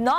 9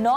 9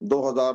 2000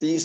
30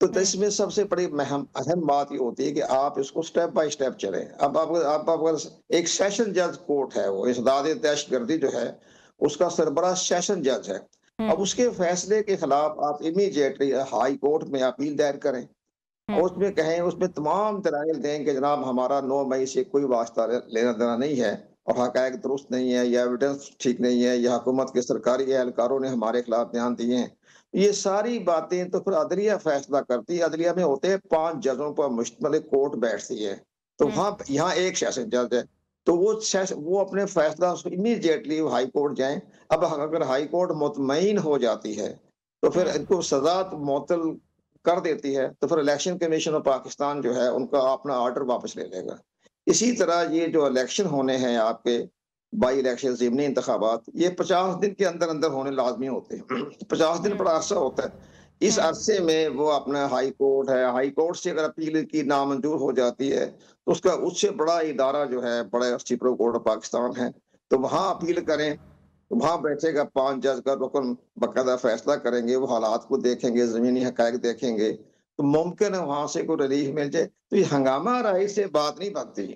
تو اس میں سب سے بڑی اہم بات یہ ہوتی ہے کہ آپ اس کو سٹیپ بائی سٹیپ چلیں. اب آپ اگر ایک سیشن جج کورٹ ہے، وہ اسداد دہشت گردی جو ہے اس کا سربراہ سیشن جج ہے. اب اس کے فیصلے کے خلاف آپ امیڈیٹلی ہائی کورٹ میں اپیل دائر کریں اور اس میں کہیں، اس میں تمام دلائل دیں کہ جناب ہمارا 9 مئی سے کوئی واسطہ لینا دینا نہیں ہے اور حقائق درست نہیں ہے یا ایویڈنس ٹھیک نہیں ہے یا حکومت کے سرکاری اہلکاروں نے ہمارے خلاف بیان دیے ہیں. یہ ساری باتیں تو پھر عدلیہ فیصلہ کرتی ہے. عدلیہ میں ہوتے ہیں 5 ججوں پر مشتمل ایک کورٹ بیٹھتی ہے. تو یہاں ایک سیشن جج ہے تو وہ اپنے فیصلہ امیڈیٹلی ہائی کورٹ جائیں. اب اگر ہائی کورٹ مطمئن ہو جاتی ہے تو پھر ان کو سزا معطل کر دیتی ہے تو پھر الیکشن کمیشن آف پاکستان جو ہے ان کا اپنا آرڈر واپس لے لے گا. اسی طرح یہ جو الیکشن ہونے ہیں آپ کے بائی الیکشن ضمنی انتخابات، یہ 50 دن کے اندر اندر ہونے لازمی ہوتے ہیں. 50 دن بڑا عرصہ ہوتا ہے. اس عرصے میں وہ اپنا ہائی کورٹ ہے، ہائی کورٹ سے اگر اپیل کی نامنظور ہو جاتی ہے تو اس سے بڑا ادارہ جو ہے بڑا سپریم کورٹ آف پاکستان ہے، تو وہاں اپیل کریں. وہاں بیٹھے گا 5 جج کا رکن، باقاعدہ فیصلہ کریں گے، وہ حالات کو دیکھیں گے، زمینی حقائق دیکھیں گے تو ممکن ہے وہاں سے کوئی ریلیف مل جائے. تو یہ ہنگامہ رائے سے بات نہیں بنتی.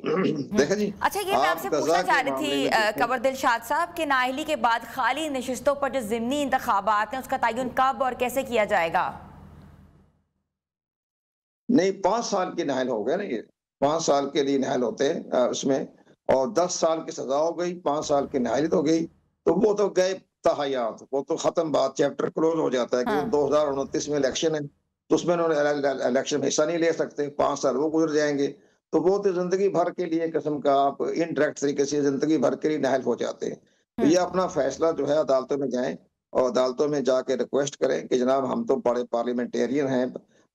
دیکھیں جی، اچھا، یہ میں آپ سے غزہ پوچھنا کے چاہ رہی معاملے تھی میں دیکھیں. قمر دلشاد صاحب کہ نااہلی کے بعد خالی نشستوں پر جو ضمنی انتخابات ہیں اس کا تعین کب اور کیسے کیا جائے گا؟ نہیں، 5 سال کی نااہل ہو گئے نا، یہ 5 سال کے لیے نااہل ہوتے ہیں اس میں، اور 10 سال کی سزا ہو گئی، 5 سال کی نااہلی ہو گئی تو وہ تو گئے تحیات، وہ تو ختم بات، چیپٹر کلوز ہو جاتا ہے کہ 2029 میں الیکشن ہے تو اس میں انہوں نے الیکشن میں حصہ نہیں لے سکتے. 5 سال وہ گزر جائیں گے تو وہ تو زندگی بھر کے لیے قسم کا آپ انڈائریکٹ طریقے سے زندگی بھر کے لیے نااہل ہو جاتے ہیں. تو یہ اپنا فیصلہ جو ہے عدالتوں میں جائیں اور عدالتوں میں جا کے ریکویسٹ کریں کہ جناب ہم تو بڑے پارلیمنٹیرین ہیں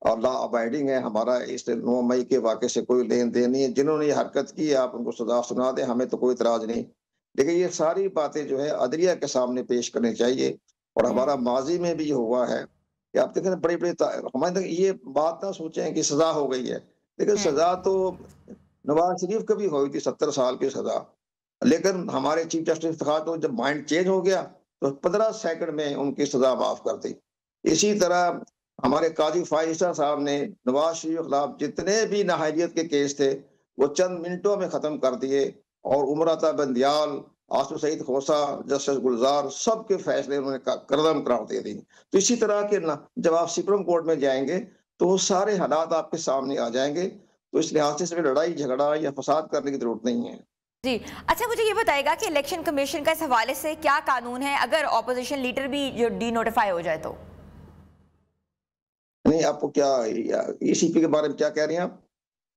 اور لا ابائڈنگ ہے، ہمارا اس 9 مئی کے واقعے سے کوئی لین دین نہیں ہے. جنہوں نے یہ حرکت کی آپ ان کو سزا سنا دیں، ہمیں تو کوئی اعتراض نہیں. لیکن یہ ساری باتیں جو ہے عدلیہ کے سامنے پیش کرنی چاہیے. اور ہمارا ماضی میں بھی یہ ہوا ہے کہ آپ دیکھیں بڑی ہمارے یہ بات نہ سوچیں کہ سزا ہو گئی ہے، لیکن سزا تو نواز شریف کو بھی ہوئی تھی 70 سال کی سزا، لیکن ہمارے چیف جسٹس تو جب مائنڈ چینج ہو گیا تو 15 سیکنڈ میں ان کی سزا معاف کر دی. اسی طرح ہمارے قاضی فائزہ صاحب نے نواز شریف کے خلاف جتنے بھی نااہلیت کے کیس تھے وہ چند منٹوں میں ختم کر دیے اور عمرتا بندیال، آصف سعید خوسا، جسٹس گلزار، سب کے فیصلے انہوں نے کردم قرار دے دی. تو اسی طرح کے جب آپ سپریم کورٹ میں جائیں گے تو وہ سارے حالات آپ کے سامنے آ جائیں گے. تو اس لحاظ سے لڑائی جھگڑا یا فساد کرنے کی ضرورت نہیں ہے. جی اچھا، مجھے یہ بتائے گا کہ الیکشن کمیشن کا اس حوالے سے کیا قانون ہے اگر اپوزیشن لیڈر بھی جو ڈی نوٹیفائی ہو جائے تو؟ نہیں، آپ کو کیا ای سی پی کے بارے میں کیا کہہ رہی ہیں آپ؟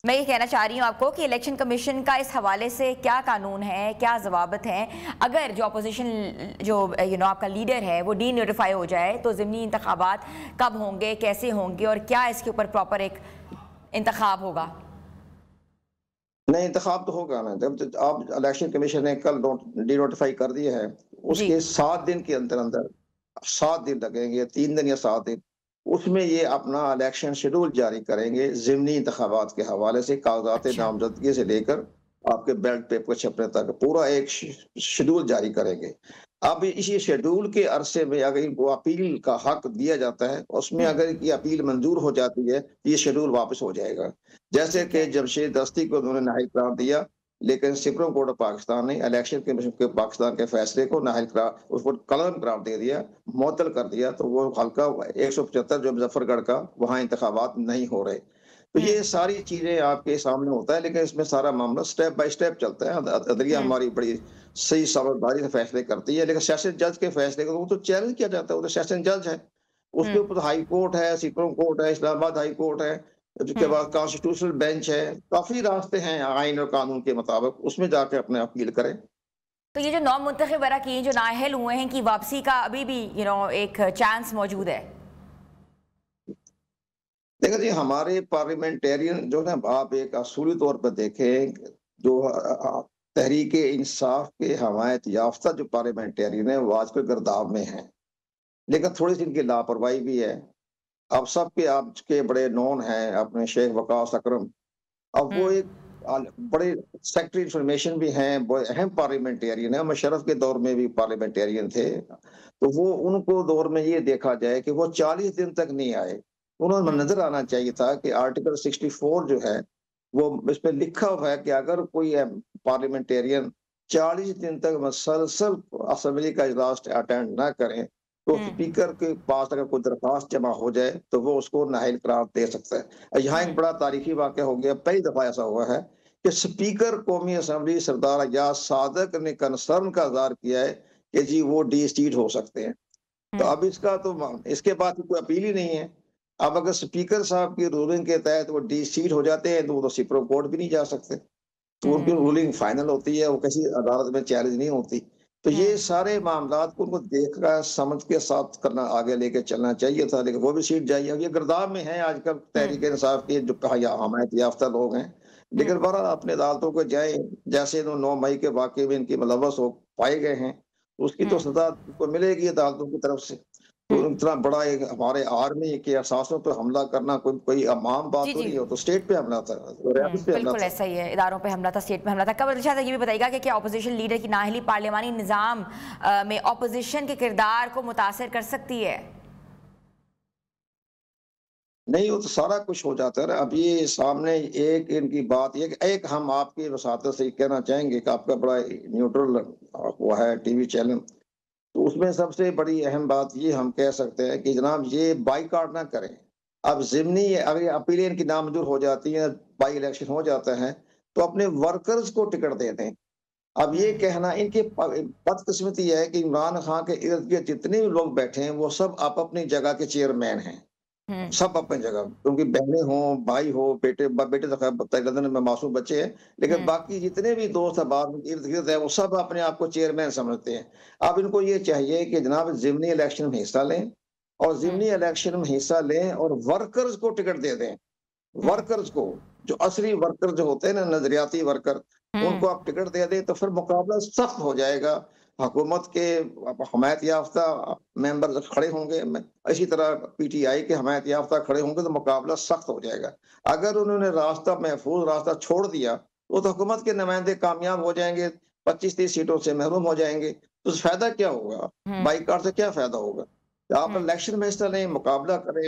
میں یہ کہنا چاہ رہی ہوں آپ کو کہ الیکشن کمیشن کا اس حوالے سے کیا قانون ہے، کیا ضوابط ہیں اگر جو اپوزیشن جو آپ کا لیڈر ہے وہ ڈی نوٹیفائی ہو جائے تو ضمنی انتخابات کب ہوں گے، کیسے ہوں گے اور کیا اس کے اوپر پراپر ایک انتخاب ہوگا؟ نہیں، انتخاب تو ہوگا نا. جب آپ الیکشن کمیشن نے کل ڈی نوٹیفائی کر دیا ہے اس کے 7 دن کے اندر 7 دن لگیں گے، 3 دن یا 7 دن، اس میں یہ اپنا الیکشن شیڈول جاری کریں گے ضمنی انتخابات کے حوالے سے، کاغذات نامزدگی سے لے کر آپ کے بیلٹ پیپر چھپنے تک پورا ایک شیڈول جاری کریں گے. اب اسی شیڈول کے عرصے میں اگر ان کو اپیل کا حق دیا جاتا ہے، اس میں اگر یہ اپیل منظور ہو جاتی ہے یہ شیڈول واپس ہو جائے گا. جیسے کہ جمشید دستی کو انہوں نے نااہل قرار دیا لیکن سپریم کورٹ آف پاکستان نے الیکشن کمیشن کے پاکستان کے فیصلے کو نااہل قرار، اس کو قلم قرار دے دیا، معطل کر دیا. تو وہ حلقہ 175 جو مظفر گڑھ کا، وہاں انتخابات نہیں ہو رہے. تو یہ ساری چیزیں آپ کے سامنے ہوتا ہے لیکن اس میں سارا معاملہ سٹیپ بائی سٹیپ چلتا ہے. عدلیہ ہماری بڑی صحیح سمجھداری سے فیصلے کرتی ہے لیکن سیشن جج کے فیصلے کو وہ تو چیلنج کیا جاتا ہے. وہ تو سیشن جج ہے، اس کے اوپر ہائی کورٹ ہے، سپریم کورٹ ہے، اسلام آباد ہائی کورٹ ہے، اس کے بعد کانسٹیٹیوشنل بینچ ہے. کافی راستے ہیں آئین اور قانون کے مطابق، اس میں جا کے اپنے اپیل کریں. تو یہ جو نو منتخب اراکین جو نااہل ہوئے ہیں کی واپسی کا ابھی بھی ایک چانس موجود ہے؟ دیکھیں جی، ہمارے پارلیمنٹیرین جو ہے آپ ایک اصولی طور پر دیکھیں جو تحریک انصاف کے حمایت یافتہ جو پارلیمنٹیرین ہیں وہ آج کل گرداب میں ہیں، لیکن تھوڑی سی ان کی لاپرواہی بھی ہے. اب سب کے آپ کے بڑے نون ہیں اپنے شیخ وقاص اکرم، اب وہ ایک بڑے سیکٹری انفارمیشن بھی ہیں، بڑے اہم پارلیمنٹیرین ہیں، مشرف کے دور میں بھی پارلیمنٹیرین تھے. تو وہ ان کو دور میں یہ دیکھا جائے کہ وہ 40 دن تک نہیں آئے، انہوں نے نظر آنا چاہیے تھا کہ آرٹیکل 64 جو ہے وہ اس پہ لکھا ہوا ہے کہ اگر کوئی پارلیمنٹیرین 40 دن تک مسلسل اسمبلی کا اجلاس اٹینڈ نہ کریں تو اسپیکر کے پاس اگر کوئی درخواست جمع ہو جائے تو وہ اس کو نااہل قرار دے سکتا ہے۔ یہاں ایک بڑا تاریخی واقعہ ہو گیا، پہلی دفعہ ایسا ہوا ہے کہ اسپیکر قومی اسمبلی سردار ایاز صادق نے کنسرن کا اظہار کیا ہے کہ جی وہ ڈی سیٹ ہو سکتے ہیں۔ تو اب اس کا تو اس کے بعد کوئی اپیل ہی نہیں ہے۔ اب اگر اسپیکر صاحب کی رولنگ کے تحت وہ ڈی سیٹ ہو جاتے ہیں تو وہ تو سپریم کورٹ بھی نہیں جا سکتے، تو ان کی رولنگ فائنل ہوتی ہے، وہ کسی عدالت میں چیلنج نہیں ہوتی۔ تو یہ سارے معاملات کو ان کو دیکھ کر سمجھ کے ساتھ کرنا، آگے لے کے چلنا چاہیے تھا، لیکن وہ بھی سیٹ جائیے۔ اب یہ گرداب میں ہیں آج کل تحریک انصاف کے جو حمایت یافتہ لوگ ہیں، لیکن بہرحال اپنے عدالتوں کو جائیں، جیسے 9 مئی کے واقعے میں ان کی ملوث ہو پائے گئے ہیں اس کی تو سزا کو ملے گی عدالتوں کی طرف سے۔ تو اتنا بڑا ایک ہمارے آرمی کے اثاثوں پہ حملہ کرنا کوئی عام بات تو نہیں ہو، تو اسٹیٹ پہ حملہ تھا، ریاست پہ حملہ بالکل تھا۔ ایسا ہی ہے، اداروں پہ حملہ تھا، اسٹیٹ پہ حملہ تھا۔ قبل شاہ یہ بھی بتائیے گا کہ کیا اپوزیشن لیڈر کی نااہلی پارلیمانی نظام میں اپوزیشن کے کردار کو متاثر کر سکتی ہے؟ نہیں، وہ تو سارا کچھ ہو جاتا ہے۔ اب یہ سامنے ایک ان کی بات یہ کہ ایک ہم آپ کی وساطت سے کہنا چاہیں گے کہ آپ کا بڑا نیوٹرل وہ ہے ٹی وی چینل، تو اس میں سب سے بڑی اہم بات یہ ہم کہہ سکتے ہیں کہ جناب یہ بائیکاٹ نہ کریں۔ اب ضمنی اگر اپیلیں ان کی نامنظور ہو جاتی ہیں، بائی الیکشن ہو جاتا ہے تو اپنے ورکرز کو ٹکٹ دے دیں۔ اب یہ کہنا ان کی بدقسمتی ہے کہ عمران خان کے ارد گرد جتنے بھی لوگ بیٹھے ہیں وہ سب اپنی جگہ کے چیئرمین ہیں، سب اپنی جگہ، کیونکہ بہنیں ہوں، بھائی ہو، بیٹے تو لندن میں معصوم بچے ہیں، لیکن باقی جتنے بھی دوست احباب ارد گرد ہیں وہ سب اپنے آپ کو چیئرمین سمجھتے ہیں۔ اب ان کو یہ چاہیے کہ جناب ضمنی الیکشن میں حصہ لیں، اور ضمنی الیکشن میں حصہ لیں اور ورکرز کو ٹکٹ دے دیں۔ ورکرز کو، جو اصلی ورکر جو ہوتے ہیں نا، نظریاتی ورکر، ان کو آپ ٹکٹ دے دیں تو پھر مقابلہ سخت ہو جائے گا۔ حکومت کے حمایت یافتہ ممبر کھڑے ہوں گے، اسی طرح پی ٹی آئی کے حمایت یافتہ کھڑے ہوں گے، تو مقابلہ سخت ہو جائے گا۔ اگر انہوں نے راستہ محفوظ راستہ چھوڑ دیا تو حکومت کے نمائندے کامیاب ہو جائیں گے، 25-30 سیٹوں سے محروم ہو جائیں گے، تو فائدہ کیا ہوگا؟ بائیکاٹ سے کیا فائدہ ہوگا؟ آپ الیکشن میں حصہ لیں، مقابلہ کریں،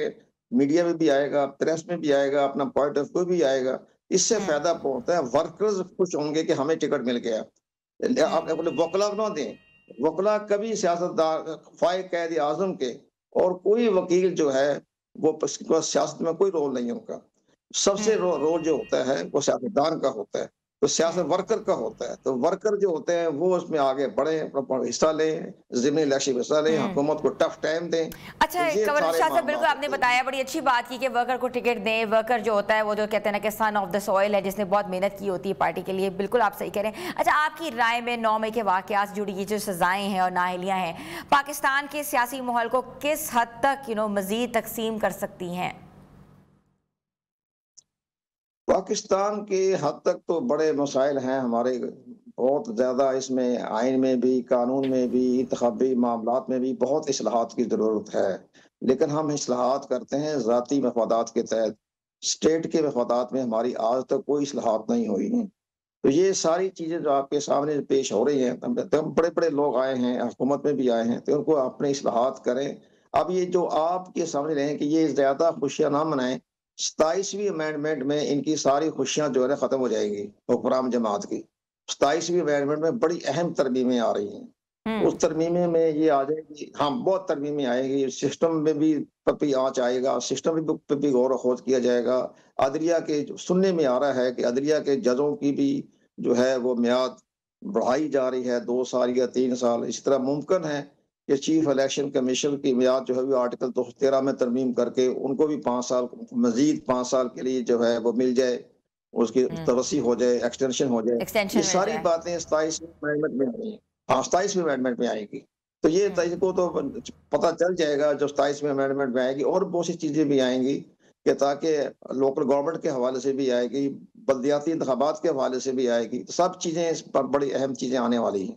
میڈیا میں بھی آئے گا، پریس میں بھی آئے گا، اپنا پوائنٹ آف ویو بھی آئے گا، اس سے فائدہ پہنچتا ہے۔ ورکرز خوش ہوں گے کہ ہمیں ٹکٹ مل گیا۔ آپ اپنے وکلا نہ دیں، وکلا کبھی سیاستدار فائق قائد اعظم کے اور کوئی وکیل جو ہے وہ سیاست میں کوئی رول نہیں ہوگا۔ سب سے رول جو ہوتا ہے وہ سیاستدان کا ہوتا ہے، تو سیاست ورکر کا ہوتا ہے۔ تو ورکر جو ہوتے ہیں وہ اس میں آگے بڑھیں، حصہ لیں، ضمنی الیکشن میں حصہ لیں، حکومت کو ٹف ٹائم دیں۔ اچھا، قمر شاہ صاحب بالکل آپ نے بتایا، بڑی اچھی بات کی کہ ورکر کو ٹکٹ دیں۔ ورکر جو ہوتا ہے وہ جو کہتے ہیں نا کہ سن آف دا سوئل ہے، جس نے بہت محنت کی ہوتی ہے پارٹی کے لیے۔ بالکل آپ صحیح کہہ رہے ہیں۔ اچھا، آپ کی رائے میں 9 مئی کے واقعات جڑی یہ جو سزائیں ہیں اور نااہلیاں ہیں، پاکستان کے سیاسی ماحول کو کس حد تک مزید تقسیم کر سکتی ہیں؟ پاکستان کے حد تک تو بڑے مسائل ہیں ہمارے، بہت زیادہ اس میں آئین میں بھی، قانون میں بھی، انتخابی معاملات میں بھی بہت اصلاحات کی ضرورت ہے، لیکن ہم اصلاحات کرتے ہیں ذاتی مفادات کے تحت۔ اسٹیٹ کے مفادات میں ہماری آج تک کوئی اصلاحات نہیں ہوئی ہیں۔ تو یہ ساری چیزیں جو آپ کے سامنے پیش ہو رہی ہیں، بڑے بڑے لوگ آئے ہیں، حکومت میں بھی آئے ہیں، تو ان کو اپنے اصلاحات کریں۔ اب یہ جو آپ کے سامنے رہے ہیں کہ یہ زیادہ خوشیاں نہ منائیں، 27ویں امینڈمنٹ میں ان کی ساری خوشیاں جو ہے نا ختم ہو جائیں گی حکمران جماعت کی۔ 27ویں امینڈمنٹ میں بڑی اہم ترمیمیں آ رہی ہیں، اس ترمیمیں میں یہ آ جائے گی، ہاں بہت ترمیمیں آئے گی، سسٹم میں بھی آنچ آئے گا، سسٹم پہ بھی غور و خوض کیا جائے گا۔ عدلیہ کے سننے میں آ رہا ہے کہ عدلیہ کے ججوں کی بھی جو ہے وہ میعاد بڑھائی جا رہی ہے، 2 سال یا 3 سال۔ اس طرح ممکن ہے کہ چیف الیکشن کمیشن کی میعاد جو ہے وہ آرٹیکل 213 میں ترمیم کر کے ان کو بھی 5 سال، مزید 5 سال کے لیے جو ہے وہ مل جائے، اس کی توسیع ہو جائے، ایکسٹینشن ہو جائے۔ یہ ساری باتیں 27ویں امینڈمنٹ میں آئی ہیں، ہاں 27ویں امینڈمنٹ میں آئے گی۔ تو یہ کو تو پتہ چل جائے گا جو 27ویں امینڈمنٹ میں آئے گی، اور بہت سی چیزیں بھی آئیں گی کہ تاکہ لوکل گورنمنٹ کے حوالے سے بھی آئے گی، بلدیاتی انتخابات کے حوالے سے بھی آئے گی، سب چیزیں اس پر بڑی اہم چیزیں آنے والی ہیں۔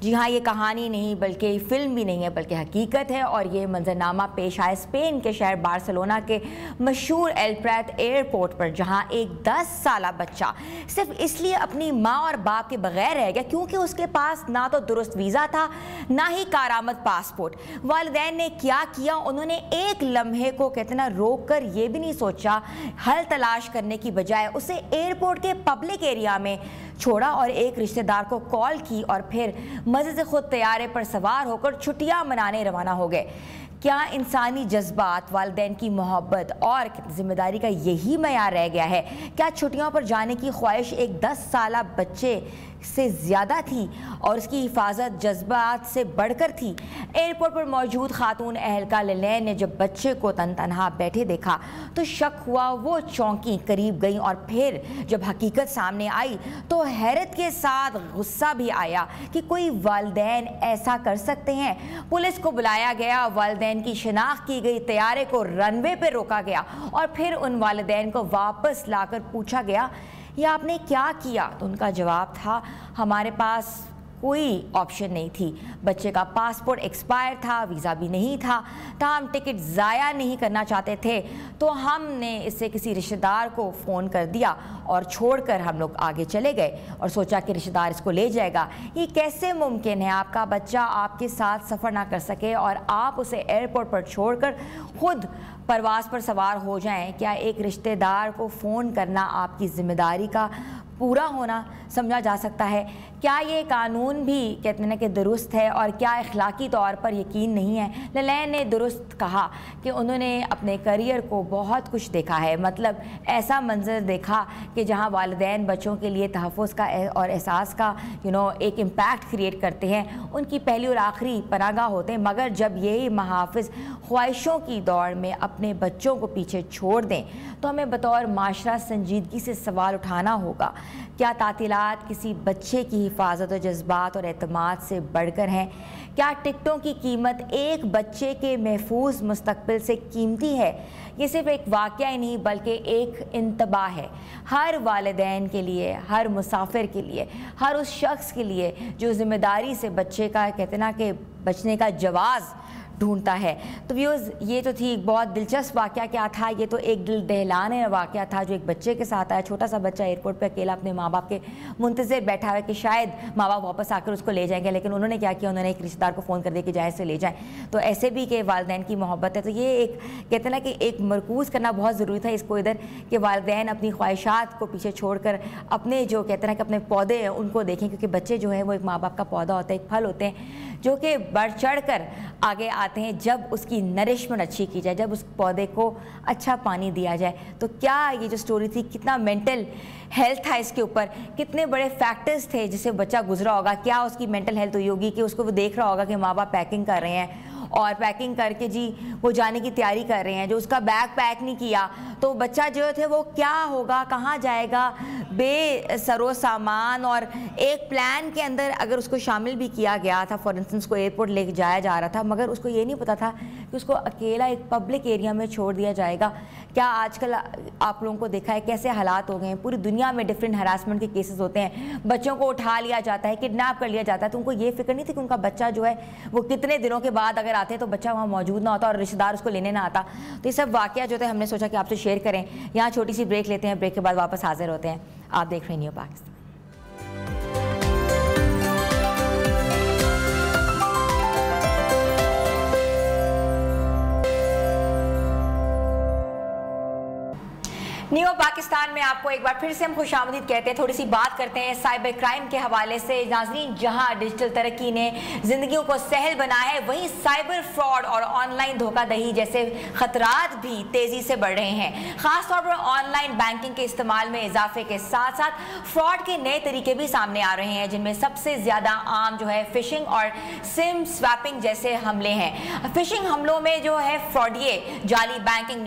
جی ہاں، یہ کہانی نہیں بلکہ فلم بھی نہیں ہے بلکہ حقیقت ہے، اور یہ منظرنامہ پیش آئے اسپین کے شہر بارسلونا کے مشہور ایل پرات ایئرپورٹ پر، جہاں ایک 10 سالہ بچہ صرف اس لیے اپنی ماں اور باپ کے بغیر رہ گیا کیونکہ اس کے پاس نہ تو درست ویزا تھا نہ ہی کارآمد پاسپورٹ۔ والدین نے کیا کیا؟ انہوں نے ایک لمحے کو کتنا روک کر یہ بھی نہیں سوچا، حل تلاش کرنے کی بجائے اسے ایئرپورٹ کے پبلک ایریا میں چھوڑا اور ایک رشتہ دار کو کال کی اور پھر مزے سے خود طیارے پر سوار ہو کر چھٹیاں منانے روانہ ہو گئے۔ کیا انسانی جذبات، والدین کی محبت اور ذمہ داری کا یہی معیار رہ گیا ہے؟ کیا چھٹیوں پر جانے کی خواہش ایک 10 سالہ بچے سے زیادہ تھی اور اس کی حفاظت جذبات سے بڑھ کر تھی؟ ایئرپورٹ پر موجود خاتون اہلکار لیلین نے جب بچے کو تن تنہا بیٹھے دیکھا تو شک ہوا، وہ چونکی، قریب گئیں، اور پھر جب حقیقت سامنے آئی تو حیرت کے ساتھ غصہ بھی آیا کہ کوئی والدین ایسا کر سکتے ہیں۔ پولیس کو بلایا گیا، والدین کی شناخت کی گئی، طیارے کو رن وے پہ روکا گیا اور پھر ان والدین کو واپس لا کر پوچھا گیا یہ آپ نے کیا کیا؟ تو ان کا جواب تھا ہمارے پاس کوئی آپشن نہیں تھی، بچے کا پاسپورٹ ایکسپائر تھا، ویزا بھی نہیں تھا، ہم ٹکٹ ضائع نہیں کرنا چاہتے تھے تو ہم نے اس سے کسی رشتہ دار کو فون کر دیا اور چھوڑ کر ہم لوگ آگے چلے گئے اور سوچا کہ رشتہ دار اس کو لے جائے گا۔ یہ کیسے ممکن ہے آپ کا بچہ آپ کے ساتھ سفر نہ کر سکے اور آپ اسے ایئرپورٹ پر چھوڑ کر خود پرواز پر سوار ہو جائیں؟ کیا ایک رشتہ دار کو فون کرنا آپ کی ذمہ داری کا پورا ہونا سمجھا جا سکتا ہے؟ کیا یہ قانون بھی کہتے ہیں کہ درست ہے اور کیا اخلاقی طور پر یقین نہیں ہے؟ لیلین نے درست کہا کہ انہوں نے اپنے کریئر کو بہت کچھ دیکھا ہے، مطلب ایسا منظر دیکھا کہ جہاں والدین بچوں کے لیے تحفظ کا اور احساس کا ایک امپیکٹ کریٹ کرتے ہیں، ان کی پہلی اور آخری پناہ گاہ ہوتے ہیں، مگر جب یہی محافظ خواہشوں کی دوڑ میں اپنے بچوں کو پیچھے چھوڑ دیں تو ہمیں بطور معاشرہ سنجیدگی سے سوال اٹھانا ہوگا، کیا تعطیلات کسی بچے کی حفاظت و جذبات اور اعتماد سے بڑھ کر ہیں؟ کیا ٹکٹوں کی قیمت ایک بچے کے محفوظ مستقبل سے قیمتی ہے؟ یہ صرف ایک واقعہ ہی نہیں بلکہ ایک انتباہ ہے ہر والدین کے لیے، ہر مسافر کے لیے، ہر اس شخص کے لیے جو ذمہ داری سے بچے کا کہتے ہیں نا کہ بچنے کا جواز ڈھونڈتا ہے۔ تو ویوز، یہ تو تھی بہت دلچسپ واقعہ۔ کیا تھا؟ یہ تو ایک دل دہلانے واقعہ تھا جو ایک بچے کے ساتھ آیا، چھوٹا سا بچہ ایئرپورٹ پہ اکیلا اپنے ماں باپ کے منتظر بیٹھا ہے کہ شاید ماں باپ واپس آ کر اس کو لے جائیں گے، لیکن انہوں نے کیا کیا؟ انہوں نے ایک رشتہ دار کو فون کر دیا کہ جائیں سے لے جائیں۔ تو ایسے بھی کہ والدین کی محبت ہے، تو یہ ایک کہتے ہیں نا کہ ایک مرکوز کرنا بہت ضروری تھا اس کو ادھر کہ والدین اپنی خواہشات کو پیچھے چھوڑ کر اپنے جو کہتے ہیں کہ اپنے پودے ہیں ان کو دیکھیں، کیونکہ بچے جو ہیں وہ ایک ماں باپ کا پودا ہوتا ہے، ایک پھل ہوتے ہیں جو کہ بڑھ چڑھ کر آگے آتے ہیں جب اس کی نرشمنٹ اچھی کی جائے، جب اس پودے کو اچھا پانی دیا جائے۔ تو کیا یہ جو سٹوری تھی، کتنا مینٹل ہیلتھ تھا اس کے اوپر، کتنے بڑے فیکٹرز تھے جس سے بچہ گزرا ہوگا، کیا اس کی مینٹل ہیلتھ ہوئی ہوگی کہ اس کو وہ دیکھ رہا ہوگا کہ ماں باپ پیکنگ کر رہے ہیں اور پیکنگ کر کے جی وہ جانے کی تیاری کر رہے ہیں، جو اس کا بیگ پیک نہیں کیا تو بچہ جو تھے وہ کیا ہوگا، کہاں جائے گا، بے سر و سامان۔ اور ایک پلان کے اندر اگر اس کو شامل بھی کیا گیا تھا، فار انسٹنس کو ایئرپورٹ لے کے جایا جا رہا تھا، مگر اس کو یہ نہیں پتا تھا کہ اس کو اکیلا ایک پبلک ایریا میں چھوڑ دیا جائے گا۔ کیا آج کل آپ لوگوں کو دیکھا ہے کیسے حالات ہو گئے ہیں، پوری دنیا میں ڈفرینٹ ہراسمنٹ کے کیسز ہوتے ہیں، بچوں کو اٹھا لیا جاتا ہے، کڈنیپ کر لیا جاتا ہے، تو ان کو یہ فکر نہیں تھی کہ ان کا بچہ جو ہے وہ کتنے دنوں کے بعد اگر آتے تو بچہ وہاں موجود نہ ہوتا اور رشتہ دار اس کو لینے نہ آتا۔ تو یہ سب واقعہ جو تھے ہم نے سوچا کہ آپ سے شیئر کریں۔ یہاں چھوٹی سی بریک لیتے ہیں، بریک کے بعد واپس حاضر ہوتے ہیں۔ آپ دیکھ رہے ہیں نیو پاکستان۔ نیو پاکستان میں آپ کو ایک بار پھر سے ہم خوش آمدید کہتے ہیں۔ تھوڑی سی بات کرتے ہیں سائبر کرائم کے حوالے سے۔ ناظرین، جہاں ڈیجیٹل ترقی نے زندگیوں کو سہل بنایا ہے، وہیں سائبر فراڈ اور آن لائن دھوکہ دہی جیسے خطرات بھی تیزی سے بڑھ رہے ہیں۔ خاص طور پر آن لائن بینکنگ کے استعمال میں اضافے کے ساتھ ساتھ فراڈ کے نئے طریقے بھی سامنے آ رہے ہیں، جن میں سب سے زیادہ عام جو ہے فشنگ اور سم سویپنگ جیسے حملے ہیں۔ فشنگ حملوں میں جو ہے فراڈیے جعلی بینکنگ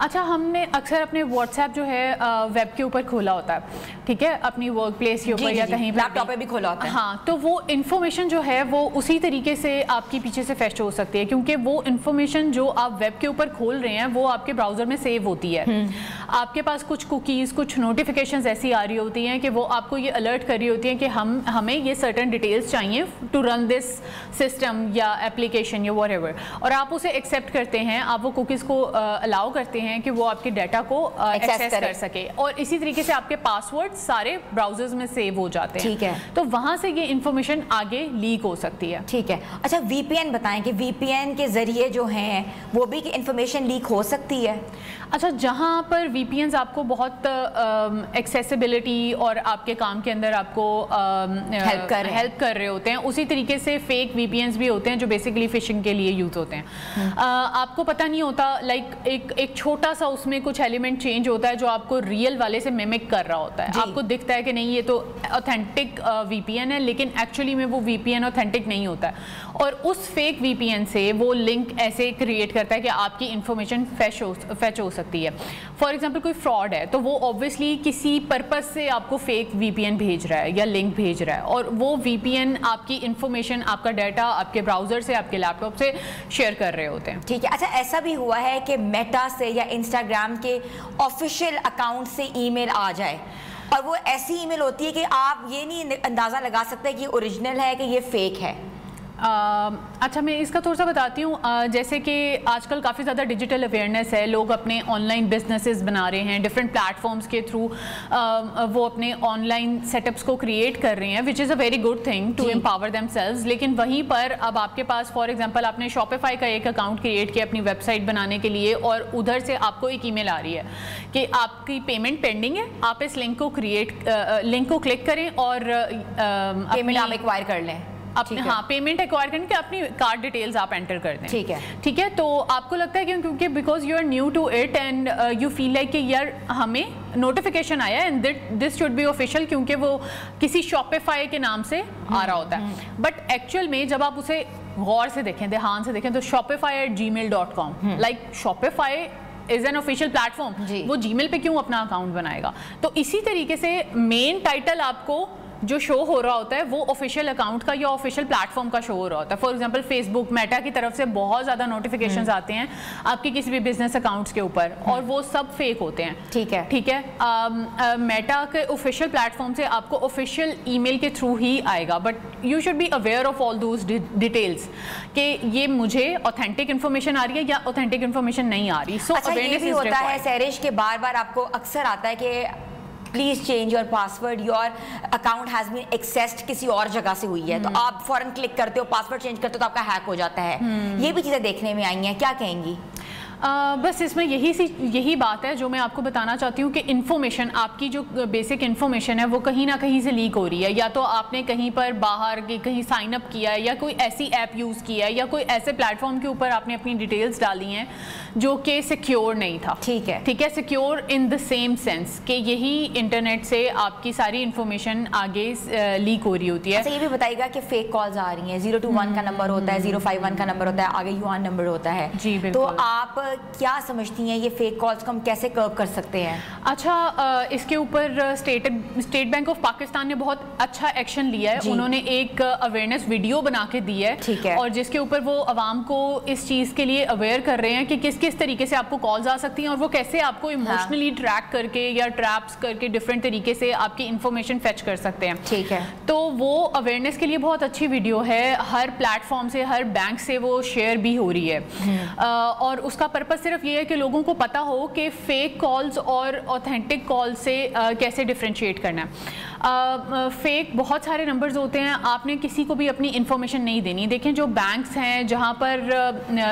اچھا ہم نے اکثر اپنے واٹس ایپ جو ہے ویب کے اوپر کھولا ہوتا ہے, ٹھیک ہے, اپنی ورک پلیس کے اوپر یا کہیں لیپ ٹاپ پہ بھی کھولا ہوتا ہے. ہاں, تو وہ انفارمیشن جو ہے وہ اسی طریقے سے آپ کے پیچھے سے فیچ ہو سکتی ہے, کیونکہ وہ انفارمیشن جو آپ ویب کے اوپر کھول رہے ہیں وہ آپ کے براؤزر میں سیو ہوتی ہے. آپ کے پاس کچھ کوکیز, کچھ نوٹیفیکیشنز ایسی آ رہی ہوتی ہیں کہ وہ آپ کو یہ الرٹ کر رہی ہوتی ہیں کہ ہمیں یہ سرٹن ڈیٹیلز چاہیے ٹو رن دس سسٹم یا ایپلیکیشن یا واٹ ایور, اور آپ اسے ایکسیپٹ کرتے ہیں, آپ وہ کوکیز کو الاؤ کرتے ہیں کہ وہ آپ کے ڈیٹا کو ایکسیس کر سکے, اور اسی طریقے سے آپ کے پاسورڈ سارے براؤزرز میں سیو ہو جاتے ہیں. ٹھیک ہے, تو وہاں سے یہ انفارمیشن آگے لیک ہو سکتی ہے. ٹھیک ہے. اچھا وی پی این بتائیں کہ وی پی این کے ذریعے جو ہیں وہ بھی انفارمیشن لیک ہو سکتی ہے؟ اچھا, جہاں پر وی پی اینز آپ کو بہت ایکسیسیبلٹی اور آپ کے کام کے اندر آپ کو ہیلپ کر رہے ہوتے ہیں, اسی طریقے سے فیک وی پی اینز بھی ہوتے ہیں جو بیسیکلی فشنگ کے لیے یوز ہوتے ہیں. آپ کو پتہ نہیں ہوتا, لائک ایک چھوٹا سا اس میں کچھ ایلیمنٹ چینج ہوتا ہے جو آپ کو ریئل والے سے میمک کر رہا ہوتا ہے. آپ کو دکھتا ہے کہ نہیں یہ تو اوتھینٹک وی پی این ہے, لیکن ایکچولی میں وہ وی پی این اوتھینٹک نہیں ہوتا ہے, اور اس فیک وی پی این سے وہ لنک ایسے کریٹ کرتا ہے کہ آپ کی انفارمیشن فیچ ہو سکتی ہے. فار ایگزامپل کوئی فراڈ ہے تو وہ اوبویسلی کسی پرپز سے آپ کو فیک وی پی این بھیج رہا ہے یا لنک بھیج رہا ہے, اور وہ وی پی این آپ کی انفارمیشن, آپ کا ڈیٹا آپ کے براؤزر سے, آپ کے لیپ ٹاپ سے شیئر کر رہے ہوتے ہیں. ٹھیک ہے. اچھا ایسا بھی ہوا ہے کہ میٹا سے یا انسٹاگرام کے آفیشیل اکاؤنٹ سے ای میل آ جائے, اور وہ ایسی ای میل ہوتی ہے کہ آپ یہ نہیں اندازہ لگا سکتے کہ یہ اوریجنل ہے کہ یہ فیک ہے؟ اچھا میں اس کا تھوڑا سا بتاتی ہوں. جیسے کہ آج کل کافی زیادہ ڈیجیٹل اویئرنیس ہے, لوگ اپنے آن لائن بزنسز بنا رہے ہیں, ڈفرینٹ پلیٹ فارمس کے تھرو وہ اپنے آن لائن سیٹ اپس کو کریٹ کر رہے ہیں, which is a very good thing to empower themselves. لیکن وہیں پر اب آپ کے پاس فار ایگزامپل آپ نے شاپیفائی کا ایک اکاؤنٹ کریٹ کیا اپنی ویب سائٹ بنانے کے لیے, اور ادھر سے آپ کو ایک ای میل آ رہی ہے کہ آپ کی پیمنٹ پینڈنگ ہے, آپ اس لنک کو کلک کریں اور پیمنٹ آپ ایکوائر کر لیں. ہاں, پیمنٹ ایکوائر کرنے کے اپنی کارڈ ڈیٹیلز آپ انٹر کر دیں. ٹھیک ہے. تو آپ کو لگتا ہے کیونکہ because you are new to it and you feel like کہ یار ہمیں نوٹیفیکیشن آیا and this should be official, کیونکہ وہ کسی شاپیفائی کے نام سے آ رہا ہوتا ہے. بٹ ایکچوئل میں جب آپ اسے غور سے دیکھیں, دھیان سے دیکھیں, تو shopify@gmail.com, like Shopify is an official plate form, وہ جی میل پہ کیوں اپنا اکاؤنٹ بنائے گا؟ تو اسی طریقے سے مین ٹائٹل آپ کو جو شو ہو رہا ہوتا ہے وہ آفیشیل اکاؤنٹ کا یا آفیشیل پلیٹ فارم کا شو ہو رہا ہوتا ہے. For example Facebook, Meta کی طرف سے بہت زیادہ نوٹیفیکیشنز آتے ہیں آپ کی کسی بھی بزنس اکاؤنٹس کے اوپر, اور وہ سب فیک ہوتے ہیں. ٹھیک ہے. میٹا کے آفیشیل پلیٹ فارم سے آپ کو آفیشیل ای میل کے تھرو ہی آئے گا, but you should be aware of all those details کہ یہ مجھے اوتھینٹک انفارمیشن آ رہی ہے یا اوتھینٹک انفارمیشن نہیں آ رہی. سو اویئرنیس بھی ہوتا ہے سہرش کے بار بار آپ کو اکثر آتا ہے کہ please change your password, your account has been accessed کسی اور جگہ سے ہوئی ہے, تو آپ فوراً کلک کرتے ہو, پاسورڈ چینج کرتے ہو تو آپ کا ہیک ہو جاتا ہے. یہ بھی چیزیں دیکھنے میں آئی ہیں, کیا کہیں گی؟ بس اس میں یہی بات ہے جو میں آپ کو بتانا چاہتی ہوں کہ انفارمیشن, آپ کی جو بیسک انفارمیشن ہے وہ کہیں نہ کہیں سے لیک ہو رہی ہے. یا تو آپ نے کہیں پر باہر کہیں سائن اپ کیا ہے, یا کوئی ایسی ایپ یوز کیا ہے, یا کوئی ایسے پلیٹ فارم کے اوپر آپ نے اپنی ڈیٹیلز ڈالی ہیں جو کہ سیکیور نہیں تھا. ٹھیک ہے. Secure in the same sense کہ یہی انٹرنیٹ سے آپ کی ساری انفارمیشن آگے لیک ہو رہی ہوتی ہے. یہ بھی بتائیے گا کہ فیک کالز آ رہی ہیں, 021 کا نمبر ہوتا ہے, 051 کا نمبر ہوتا ہے, آگے یوان نمبر ہوتا ہے. جی بالکل. تو آپ کیا سمجھتی ہیں یہ فیک کالز کو ہم کیسے کرب کر سکتے ہیں؟ اچھا, اس کے اوپر اسٹیٹ بینک آف پاکستان نے بہت اچھا ایکشن لیا ہے. انہوں نے ایک اویئرنیس ویڈیو بنا کے دی ہے, اور جس کے اوپر وہ عوام کو اس چیز کے لیے اویئر کر رہے ہیں کہ کس طریقے سے آپ کو کالز آ سکتی ہیں, اور وہ کیسے آپ کو ایموشنلی ٹریک کر کے یا ٹریپس کر کے ڈفرینٹ طریقے سے آپ کی انفارمیشن فیچ کر سکتے ہیں. ٹھیک ہے. تو وہ اویئرنیس کے لیے بہت اچھی ویڈیو ہے, ہر پلیٹ فارم سے, ہر بینک سے وہ شیئر بھی ہو رہی ہے, اور اس کا پرپز صرف یہ ہے کہ لوگوں کو پتہ ہو کہ فیک کالز اور اوتھینٹک کال سے کیسے ڈفرینشیٹ کرنا ہے. فیک بہت سارے نمبرز ہوتے ہیں, آپ نے کسی کو بھی اپنی انفارمیشن نہیں دینی. دیکھیں جو بینکس ہیں جہاں پر,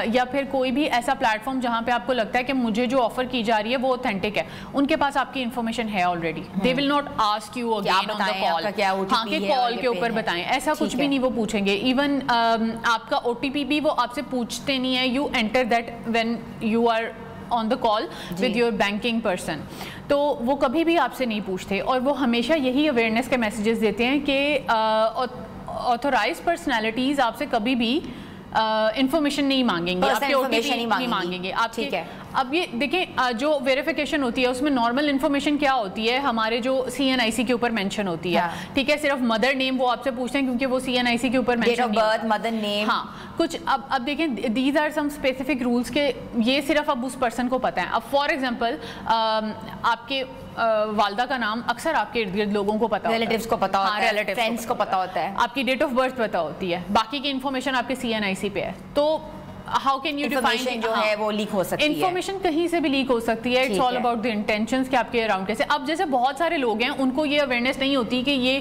یا پھر کوئی بھی ایسا پلیٹ فارم جہاں پہ آپ کو لگتا ہے کہ مجھے جو آفر کی جا رہی ہے وہ اوتھینٹک ہے, ان کے پاس آپ کی انفارمیشن ہے already. They will not ask you again on the call, ہاں کہ کال کے اوپر بتائیں, ایسا کچھ بھی نہیں وہ پوچھیں گے. ایون آپ کا او ٹی پی بھی وہ آپ سے پوچھتے نہیں ہے, you enter that when you are on the call with your banking person. تو وہ کبھی بھی آپ سے نہیں پوچھتے, اور وہ ہمیشہ یہی اویئرنیس کے میسیجز دیتے ہیں کہ آتھورائز پرسنالٹیز آپ سے کبھی بھی انفارمیشن نہیں مانگیں گے, آپ کے او ٹی پی نہیں مانگیں گے, اب یہ دیکھیں جو ویریفیکیشن ہوتی ہے اس میں نارمل انفارمیشن کیا ہوتی ہے, ہمارے جو CNIC کے اوپر مینشن ہوتی ہے, ٹھیک ہے, صرف مدر نیم وہ آپ سے پوچھتے ہیں کیونکہ وہ CNIC کے اوپر مینشن نہیں ہے, مدر نیم, ہاں کچھ. اب دیکھیں these are some specific rules کے یہ صرف اب اس پرسن کو پتہ ہے. اب فار ایگزامپل آپ کے والدہ کا نام اکثر آپ کے ارد گرد لوگوں کو پتا ہوتا ہے, ریلیٹیوز کو پتا ہوتا ہے, فرینڈس کو پتا ہوتا ہے, آپ کی ڈیٹ آف برتھ پتا ہوتی ہے, باقی کی انفارمیشن آپ کے CNIC پہ ہے. تو ہاؤ کین یو ڈیفائن جو ہے وہ لیک ہو سکتی ہے, انفارمیشن کہیں سے بھی لیک ہو سکتی ہے. It's all about the intentions کہ آپ کے اراؤنڈ کیسے. اب جیسے بہت سارے لوگ ہیں ان کو یہ اویئرنیس نہیں ہوتی کہ یہ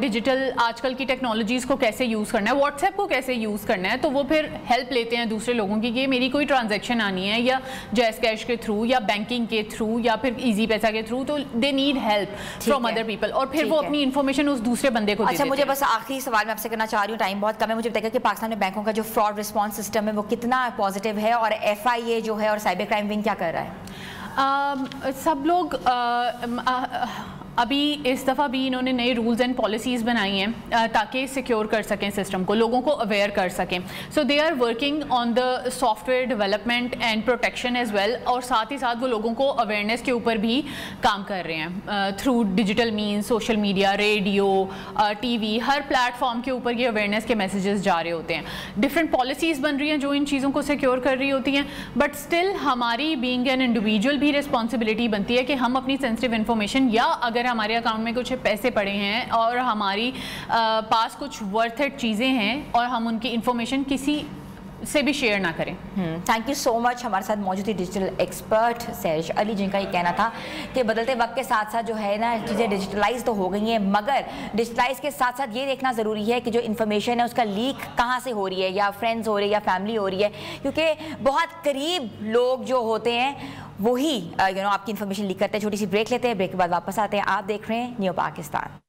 ڈیجیٹل آج کل کی ٹیکنالوجیز کو کیسے یوز کرنا ہے, واٹس ایپ کو کیسے یوز کرنا ہے, تو وہ پھر ہیلپ لیتے ہیں دوسرے لوگوں کی کہ میری کوئی ٹرانزیکشن آنی ہے یا جیز کیش کے تھرو یا بینکنگ کے تھرو یا پھر ایزی پیسہ کے تھرو, تو they need help from other people, اور پھر وہ اپنی انفارمیشن اس دوسرے بندے کو. اچھا مجھے بس آخری سوال میں آپ سے کرنا چاہ رہی ہوں, ٹائم بہت کم ہے, مجھے بتائیے کہ پاکستان میں بینکوں کا جو فراڈ رسپانس سسٹم ہے وہ کتنا پازیٹیو ہے, اور FIA جو ہے اور سائبر کرائم ونگ کیا کر رہا ہے؟ سب لوگ ابھی اس دفعہ بھی انہوں نے نئے رولز اینڈ پالیسیز بنائی ہیں تاکہ سیکیور کر سکیں سسٹم کو, لوگوں کو اویئر کر سکیں. So they are working on the software development and protection as well, اور ساتھ ہی ساتھ وہ لوگوں کو اویئرنیس کے اوپر بھی کام کر رہے ہیں through digital means, social media, radio, TV, ہر پلیٹ فارم کے اوپر یہ اویئرنیس کے میسیجز جا رہے ہوتے ہیں. ڈفرینٹ پالیسیز بن رہی ہیں جو ان چیزوں کو سیکیور کر رہی ہوتی ہیں, بٹ اسٹل ہماری بینگ این انڈیویجول بھی رسپانسبلٹی بنتی ہے کہ ہم اپنی سینسٹیو انفارمیشن, یا اگر ہمارے اکاؤنٹ میں کچھ پیسے پڑے ہیں اور ہماری پاس کچھ ورتھ اٹ چیزیں ہیں, اور ہم ان کی انفارمیشن کسی سے بھی شیئر نہ کریں. تھینک یو سو مچ. ہمارے ساتھ موجود تھی ڈیجیٹل ایکسپرٹ سیرش علی, جن کا یہ کہنا تھا کہ بدلتے وقت کے ساتھ ساتھ جو ہے نا چیزیں ڈیجیٹلائز تو ہو گئی ہیں, مگر ڈیجیٹلائز کے ساتھ ساتھ یہ دیکھنا ضروری ہے کہ جو انفارمیشن ہے اس کا لیک کہاں سے ہو رہی ہے, یا فرینڈز ہو رہی ہے یا فیملی ہو رہی ہے, کیونکہ بہت قریب لوگ جو ہوتے ہیں وہی آپ کی انفارمیشن لیک کرتے ہیں. چھوٹی سی بریک لیتے ہیں, بریک کے بعد واپس آتے ہیں. آپ دیکھ رہے ہیں نیو پاکستان.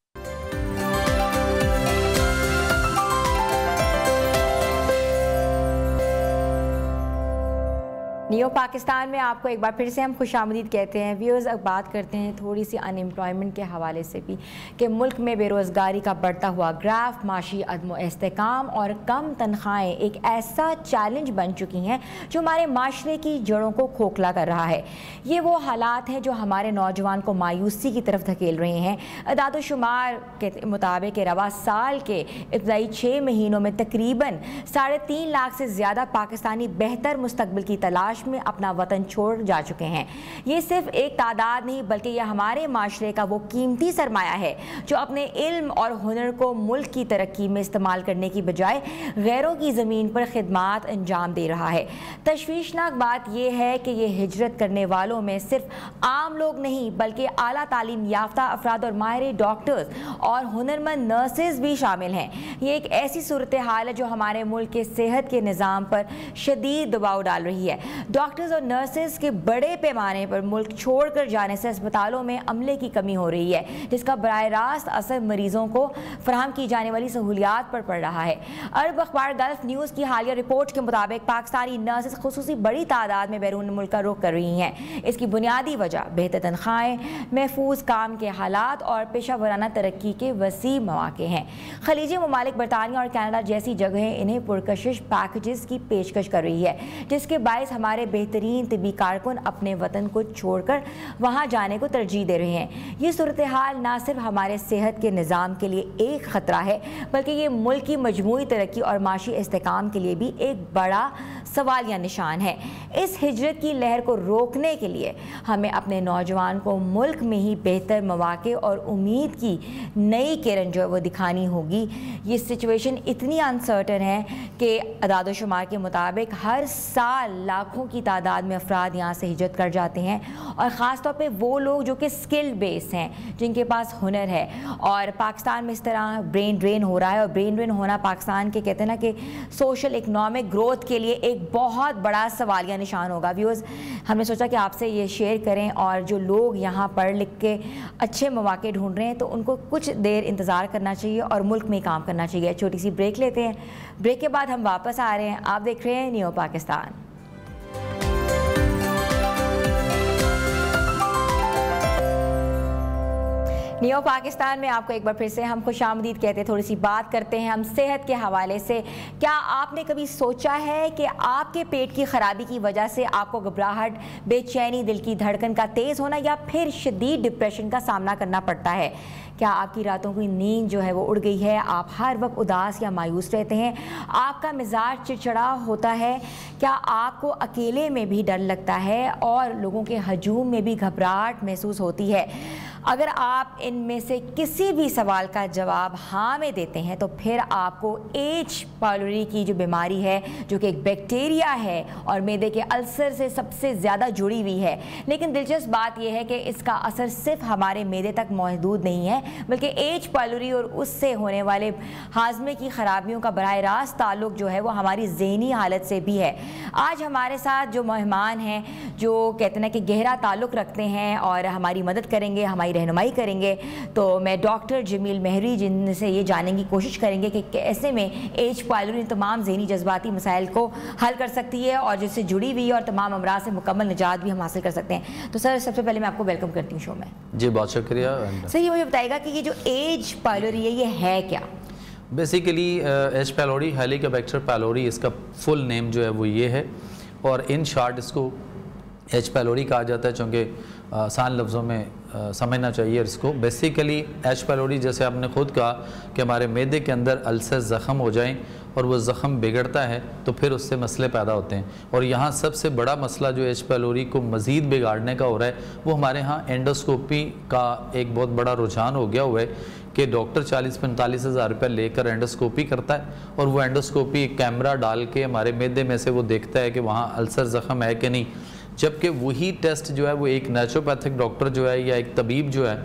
نیو پاکستان میں آپ کو ایک بار پھر سے ہم خوش آمدید کہتے ہیں. ویورز, اب بات کرتے ہیں تھوڑی سی ان امپلائمنٹ کے حوالے سے بھی, کہ ملک میں بے روزگاری کا بڑھتا ہوا گراف, معاشی عدم و استحکام اور کم تنخواہیں ایک ایسا چیلنج بن چکی ہیں جو ہمارے معاشرے کی جڑوں کو کھوکھلا کر رہا ہے. یہ وہ حالات ہیں جو ہمارے نوجوان کو مایوسی کی طرف دھکیل رہے ہیں. اعداد و شمار کے مطابق رواں سال کے ابتدائی 6 مہینوں میں تقریباً 3.5 لاکھ سے زیادہ پاکستانی بہتر مستقبل کی تلاش میں اپنا وطن چھوڑ جا چکے ہیں. یہ صرف ایک تعداد نہیں بلکہ یہ ہمارے معاشرے کا وہ قیمتی سرمایہ ہے جو اپنے علم اور ہنر کو ملک کی ترقی میں استعمال کرنے کی بجائے غیروں کی زمین پر خدمات انجام دے رہا ہے. تشویشناک بات یہ ہے کہ یہ ہجرت کرنے والوں میں صرف عام لوگ نہیں بلکہ اعلیٰ تعلیم یافتہ افراد اور ماہر ڈاکٹرز اور ہنرمند نرسز بھی شامل ہیں. یہ ایک ایسی صورتحال ہے جو ہمارے ملک کے صحت کے نظام پر شدید دباؤ ڈال رہی ہے. ڈاکٹرز اور نرسز کے بڑے پیمانے پر ملک چھوڑ کر جانے سے اسپتالوں میں عملے کی کمی ہو رہی ہے جس کا براہ راست اثر مریضوں کو فراہم کی جانے والی سہولیات پر پڑ رہا ہے. عرب اخبار گلف نیوز کی حالیہ رپورٹ کے مطابق پاکستانی نرسز خصوصی بڑی تعداد میں بیرون ملک کا رخ کر رہی ہیں. اس کی بنیادی وجہ بہتر تنخواہیں, محفوظ کام کے حالات اور پیشہ ورانہ ترقی کے وسیع مواقع ہیں. خلیجی ممالک برطانیہ اور کینیڈا جیسی جگہیں انہیں پرکشش پیکیجز کی پیشکش کر رہی ہے جس کے باعث ہمارے بہترین طبی کارکن اپنے وطن کو چھوڑ کر وہاں جانے کو ترجیح دے رہے ہیں. یہ صورتحال نہ صرف ہمارے صحت کے نظام کے لیے ایک خطرہ ہے بلکہ یہ ملک کی مجموعی ترقی اور معاشی استحکام کے لیے بھی ایک بڑا سوالیہ نشان ہے. اس ہجرت کی لہر کو روکنے کے لیے ہمیں اپنے نوجوان کو ملک میں ہی بہتر مواقع اور امید کی نئی کرن جو ہے وہ دکھانی ہوگی. یہ سچویشن اتنی انسرٹن ہے کہ اعداد و شمار کے مطابق ہر سال لاکھوں کی تعداد میں افراد یہاں سے ہجرت کر جاتے ہیں, اور خاص طور پہ وہ لوگ جو کہ اسکلڈ بیس ہیں, جن کے پاس ہنر ہے. اور پاکستان میں اس طرح برین ڈرین ہو رہا ہے, اور برین ڈرین ہونا پاکستان کے کہتے ہیں نا کہ سوشل اکنامک گروتھ کے لیے ایک بہت بڑا سوالیہ نشان ہوگا. ویورز, ہم نے سوچا کہ آپ سے یہ شیئر کریں, اور جو لوگ یہاں پڑھ لکھ کے اچھے مواقع ڈھونڈ رہے ہیں تو ان کو کچھ دیر انتظار کرنا چاہیے اور ملک میں کام کرنا چاہیے. چھوٹی سی بریک لیتے ہیں, بریک کے بعد ہم واپس آ رہے ہیں. آپ دیکھ رہے ہیں نیو پاکستان. نیو پاکستان میں آپ کو ایک بار پھر سے ہم خوش آمدید کہتے ہیں. تھوڑی سی بات کرتے ہیں ہم صحت کے حوالے سے. کیا آپ نے کبھی سوچا ہے کہ آپ کے پیٹ کی خرابی کی وجہ سے آپ کو گھبراہٹ, بے چینی, دل کی دھڑکن کا تیز ہونا یا پھر شدید ڈپریشن کا سامنا کرنا پڑتا ہے؟ کیا آپ کی راتوں کی نیند جو ہے وہ اڑ گئی ہے؟ آپ ہر وقت اداس یا مایوس رہتے ہیں؟ آپ کا مزاج چڑچڑا ہوتا ہے؟ کیا آپ کو اکیلے میں بھی ڈر لگتا ہے اور لوگوں کے ہجوم میں بھی گھبراہٹ محسوس ہوتی ہے؟ اگر آپ ان میں سے کسی بھی سوال کا جواب ہاں میں دیتے ہیں تو پھر آپ کو ایچ پائلوری کی جو بیماری ہے, جو کہ ایک بیکٹیریا ہے اور معدے کے السر سے سب سے زیادہ جڑی ہوئی ہے. لیکن دلچسپ بات یہ ہے کہ اس کا اثر صرف ہمارے معدے تک محدود نہیں ہے, بلکہ ایچ پائلوری اور اس سے ہونے والے ہاضمے کی خرابیوں کا براہ راست تعلق جو ہے وہ ہماری ذہنی حالت سے بھی ہے. آج ہمارے ساتھ جو مہمان ہیں جو کہتے ہیں کہ گہرا تعلق رکھتے ہیں اور ہماری مدد کریں گے, ہماری رہنمائی کریں گے, تو میں ڈاکٹر جمیل مہری جن سے یہ جاننے کی کوشش کریں گے کہ کیسے میں ایچ پائلوری تمام ذہنی جذباتی مسائل کو حل کر سکتی ہے اور جس سے جڑی ہوئی اور تمام امراض سے مکمل نجات بھی ہم حاصل کر سکتے ہیں. تو سر سب سے پہلے میں آپ کو ویلکم کرتی ہوں شو میں. جی بہت شکریہ. سر یہ مجھے بتائے گا کہ یہ جو ایچ پائلوری ہے یہ ہے کیا؟ بیسیکلی ایچ پائلوری ہیلیکوبیکٹر پائلوری اس کا فل نیم جو ہے وہ یہ ہے, اور ان شارٹ اس کو ایچ پائلوری کہا جاتا ہے چونکہ آسان لفظوں میں سمجھنا چاہیے اس کو. بیسیکلی ایچ پائلوری جیسے آپ نے خود کہا کہ ہمارے معدے کے اندر السر زخم ہو جائیں اور وہ زخم بگڑتا ہے تو پھر اس سے مسئلے پیدا ہوتے ہیں. اور یہاں سب سے بڑا مسئلہ جو ایچ پائلوری کو مزید بگاڑنے کا ہو رہا ہے وہ ہمارے ہاں اینڈوسکوپی کا ایک بہت بڑا رجحان ہو گیا ہوا ہے کہ ڈاکٹر 40-45 ہزار روپے لے کر اینڈوسکوپی کرتا ہے اور وہ اینڈوسکوپی ایک کیمرہ ڈال کے ہمارے معدے میں سے وہ دیکھتا ہے کہ وہاں السر زخم ہے کہ نہیں, جبکہ وہی ٹیسٹ جو ہے وہ ایک نیچروپیتھک ڈاکٹر جو ہے یا ایک طبیب جو ہے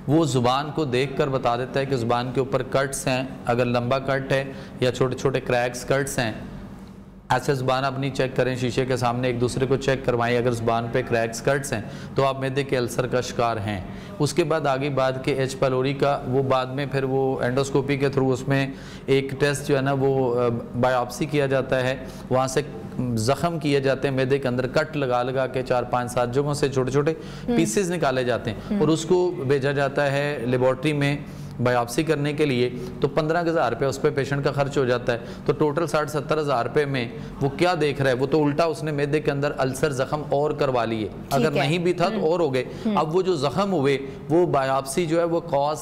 وہ زبان کو دیکھ کر بتا دیتا ہے کہ زبان کے اوپر کٹس ہیں, اگر لمبا کٹ ہے یا چھوٹے چھوٹے کریکس کٹس ہیں. ایسے زبان اپنی چیک کریں, شیشے کے سامنے ایک دوسرے کو چیک کروائیں, اگر زبان پہ کریکس کٹس ہیں تو آپ معدے کے السر کا شکار ہیں. اس کے بعد آگے بات کہ ایچ پائلوری کا وہ بعد میں پھر وہ اینڈوسکوپی کے تھرو اس میں ایک ٹیسٹ جو ہے نا وہ بایوپسی کیا جاتا ہے, وہاں سے زخم کیے جاتے ہیں معدے کے اندر, کٹ لگا لگا کے 4-5-7 جگہوں سے چھوٹے چھوٹے پیسز نکالے جاتے ہیں اور اس کو بھیجا جاتا ہے لیبارٹری میں بایوپسی کرنے کے لیے. تو 15,000 روپے اس پہ پیشنٹ کا خرچ ہو جاتا ہے. تو ٹوٹل 60-70 ہزار روپے میں وہ کیا دیکھ رہا ہے, وہ تو الٹا اس نے معدے کے اندر السر زخم اور کروا لیے, اگر نہیں بھی تھا تو اور ہو گئے. اب وہ جو زخم ہوئے وہ بایوپسی جو ہے وہ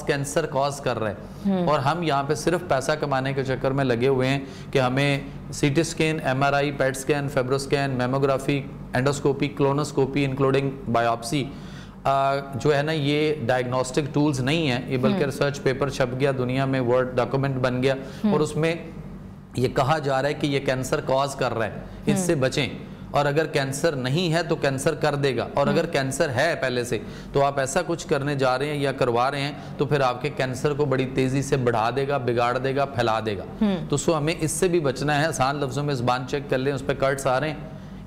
کینسر کاز کر رہا ہے, اور ہم یہاں پہ صرف پیسہ کمانے کے چکر میں لگے ہوئے ہیں کہ ہمیں C T scan, M R I, PET scan, fibroscan, mammography, endoscopy, colonoscopy including biopsy جو ہے نا یہ ڈائگنوسٹک ٹولز نہیں ہیں, یہ بلکہ ریسرچ پیپر چھپ گیا دنیا میں, ورڈ ڈاکومنٹ بن گیا اور اس میں یہ کہا جا رہا ہے کہ یہ کینسر کاز کر رہا ہے, اس سے بچیں. اور اگر کینسر نہیں ہے تو کینسر کر دے گا, اور اگر کینسر ہے پہلے سے تو آپ ایسا کچھ کرنے جا رہے ہیں یا کروا رہے ہیں تو پھر آپ کے کینسر کو بڑی تیزی سے بڑھا دے گا, بگاڑ دے گا, پھیلا دے گا. تو سو ہمیں اس سے بھی بچنا ہے. آسان لفظوں میں زبان چیک کر لیں, اس پہ کٹس آ رہے ہیں,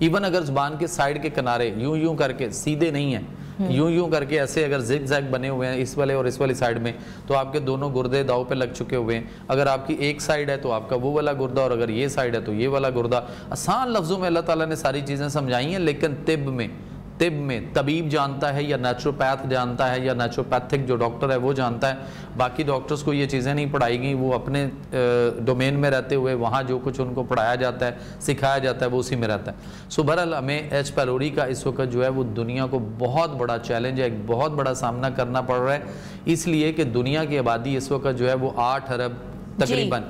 ایون اگر زبان کے سائیڈ کے کنارے یوں کر کے سیدھے نہیں ہیں, یوں کر کے ایسے اگر زگ زیگ بنے ہوئے ہیں اس والے اور اس والی سائیڈ میں, تو آپ کے دونوں گردے داؤ پہ لگ چکے ہوئے ہیں. اگر آپ کی ایک سائیڈ ہے تو آپ کا وہ والا گردہ, اور اگر یہ سائیڈ ہے تو یہ والا گردہ. آسان لفظوں میں اللہ تعالیٰ نے ساری چیزیں سمجھائی ہیں, لیکن طب میں طبیب جانتا ہے یا نیچروپیتھ جانتا ہے یا نیچروپیتھک جو ڈاکٹر ہے وہ جانتا ہے. باقی ڈاکٹرز کو یہ چیزیں نہیں پڑھائی گئیں, وہ اپنے ڈومین میں رہتے ہوئے وہاں جو کچھ ان کو پڑھایا جاتا ہے, سکھایا جاتا ہے, وہ اسی میں رہتا ہے. سو بہرحال ہمیں ایچ پائلوری کا اس وقت جو ہے وہ دنیا کو بہت بڑا چیلنج ہے, ایک بہت بڑا سامنا کرنا پڑ رہا ہے, اس لیے کہ دنیا کی آبادی اس وقت جو ہے وہ 8 ارب تقریباً,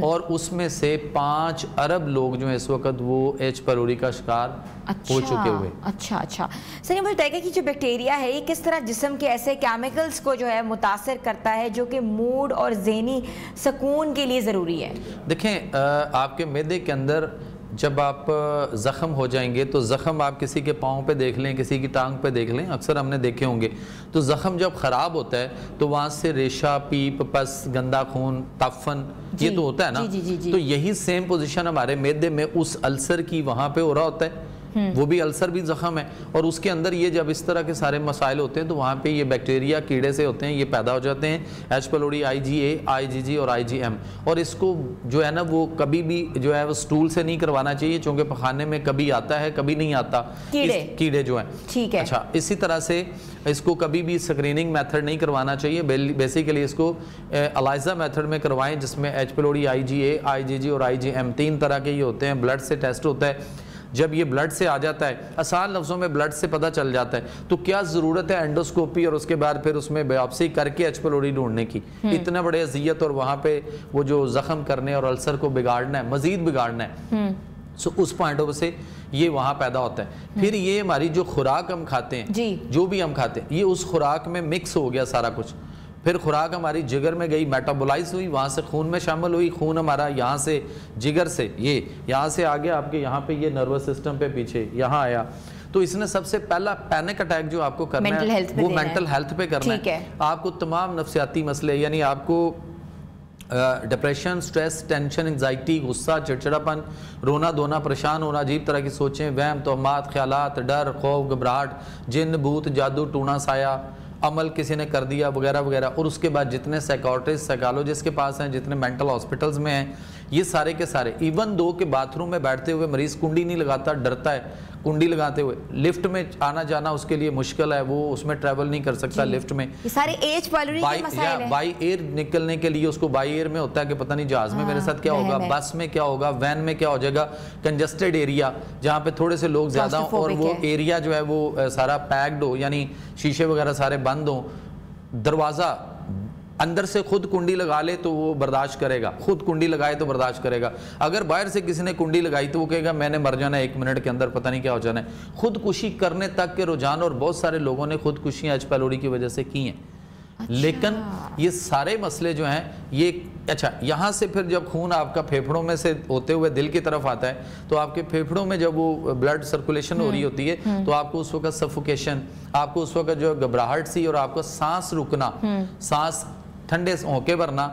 اور اس میں سے 5 ارب لوگ جو ہیں اس وقت وہ ایچ پائلوری کا شکار ہو چکے ہوئے. اچھا. سر یہ مجھے بتائیے کہ جو بیکٹیریا ہے یہ کس طرح جسم کے ایسے کیمیکلز کو جو ہے متاثر کرتا ہے جو کہ موڈ اور ذہنی سکون کے لیے ضروری ہے؟ دیکھیں آپ کے معدے کے اندر جب آپ زخم ہو جائیں گے تو زخم آپ کسی کے پاؤں پہ دیکھ لیں, کسی کی ٹانگ پہ دیکھ لیں, اکثر ہم نے دیکھے ہوں گے. تو زخم جب خراب ہوتا ہے تو وہاں سے ریشہ, پیپ, پس, گندا خون, تفن یہ تو ہوتا ہے نا. تو یہی سیم پوزیشن ہمارے معدے میں اس السر کی وہاں پہ ہو رہا ہوتا ہے. وہ بھی السر بھی زخم ہے، اور اس کے اندر یہ جب اس طرح کے سارے مسائل ہوتے ہیں تو وہاں پہ یہ بیکٹیریا کیڑے سے ہوتے ہیں، یہ پیدا ہو جاتے ہیں، ایچ پیلوری IgA IgG اور IgM، اور اس کو جو ہے نا وہ کبھی بھی جو ہے وہ سٹول سے نہیں کروانا چاہیے، چونکہ پخانے میں کبھی آتا ہے کبھی نہیں آتا کیڑے جو ہیں. ٹھیک ہے. اچھا، اسی طرح سے اس کو کبھی بھی سکریننگ میتھڈ نہیں کروانا چاہیے، بیسیکلی اس کو الائزا میتھڈ میں کروائیں، جس میں ایچ پیلوری IgA IgG اور IgM 3 طرح کے یہ ہوتے ہیں. بلڈ سے ٹیسٹ ہوتا ہے، جب یہ بلڈ سے آ جاتا ہے، آسان لفظوں میں بلڈ سے پتہ چل جاتا ہے، تو کیا ضرورت ہے اینڈوسکوپی اور اس کے بعد پھر اس میں بایوپسی کر کے ایچ پیلوری ڈھونڈنے کی؟ اتنا بڑے اذیت اور وہاں پہ وہ جو زخم کرنے اور السر کو بگاڑنا ہے، مزید بگاڑنا ہے. سو اس پوائنٹ آف سے یہ وہاں پیدا ہوتا ہے. پھر یہ ہماری جو خوراک ہم کھاتے ہیں، جو بھی ہم کھاتے ہیں، یہ اس خوراک میں مکس ہو گیا سارا کچھ. پھر خوراک ہماری جگر میں گئی، میٹابولائز ہوئی، وہاں سے خون میں شامل ہوئی، خون ہمارا یہاں سے جگر سے یہ یہاں سے آگے آپ کے یہاں پہ یہ نروس سسٹم پہ پیچھے یہاں آیا. تو اس نے سب سے پہلا پینک اٹیک جو آپ کو کرنا ہے وہ مینٹل ہیلتھ پہ کرنا ہے. آپ کو تمام نفسیاتی مسئلے، یعنی آپ کو ڈپریشن، سٹریس، ٹینشن، انگزائٹی، غصہ، چڑچڑاپن، رونا دھونا، پریشان ہونا، عجیب طرح کی سوچیں، وہم، توہمات، خیالات، ڈر، خوف، گھبراہٹ، جن، بھوت، جادو، ٹونا، سایہ، عمل کسی نے کر دیا وغیرہ وغیرہ. اور اس کے بعد جتنے سائیکاٹرسٹ، سائیکالوجسٹ کے پاس ہیں، جتنے مینٹل ہاسپٹلز میں ہیں، یہ سارے کے سارے، ایون دو کہ باتھ روم میں بیٹھتے ہوئے مریض کنڈی نہیں لگاتا، ڈرتا ہے کنڈی لگاتے ہوئے، لفٹ میں آنا جانا اس کے لیے مشکل ہے، وہ اس میں ٹریول نہیں کر سکتا لفٹ میں. یہ سارے ایچ پیلوری کے مسائل ہیں. بائی ایئر نکلنے کے لیے اس کو بائی ایئر میں ہوتا ہے کہ پتہ نہیں جہاز میں میرے ساتھ کیا ہوگا، بس میں کیا ہوگا، وین میں کیا ہو جائے گا. کنجسٹڈ ایریا جہاں پہ تھوڑے سے لوگ زیادہ ہوں اور وہ ایریا جو ہے وہ سارا پیکڈ ہو، یعنی شیشے وغیرہ سارے بند ہوں، دروازہ اندر سے خود کنڈی لگا لے تو وہ برداشت کرے گا، خود کنڈی لگائے تو برداشت کرے گا. اگر باہر سے کسی نے کنڈی لگائی تو وہ کہے گا میں نے مر جانا ہے 1 منٹ کے اندر، پتہ نہیں کیا ہو جانا ہے. خودکشی کرنے تک کے رجحان، اور بہت سارے لوگوں نے خودکشیاں ایچ پیلوری کی وجہ سے کی ہیں. لیکن یہ سارے مسئلے جو ہیں یہ اچھا، یہاں سے پھر جب خون آپ کا پھیپھڑوں میں سے ہوتے ہوئے دل کی طرف آتا ہے تو آپ کے پھیپھڑوں میں جب وہ بلڈ سرکولیشن ہو رہی ہوتی ہے تو آپ کو اس وقت سفوکیشن، آپ کو اس وقت جو گھبراہٹ سی اور آپ کو سانس رکنا، سانس ٹھنڈے ہونکے بھرنا،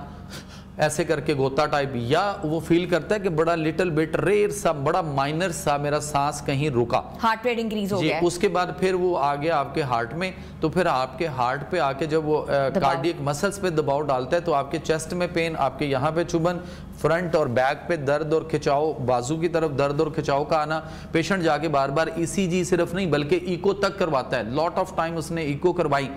ایسے کر کے گوتا ٹائپ، یا وہ فیل کرتا ہے کہ بڑا لٹل بٹ ریئر سا، بڑا مائنر سا میرا سانس کہیں رکا، ہارٹ ریٹ انکریز ہو گیا. اس کے بعد پھر وہ آ گیا آپ کے ہارٹ میں، تو پھر آپ کے ہارٹ پہ آ کے جب وہ کارڈیک مسلز پہ دباؤ ڈالتا ہے تو آپ کے چیسٹ میں پین، آپ کے یہاں پہ چبھن، فرنٹ اور بیک پہ درد اور کھچاؤ، بازو کی طرف درد اور کھچاؤ کا آنا. پیشنٹ جا کے بار بار ECG صرف نہیں بلکہ ایکو تک کرواتا ہے. لاٹ آف ٹائم اس نے ایکو کروائی،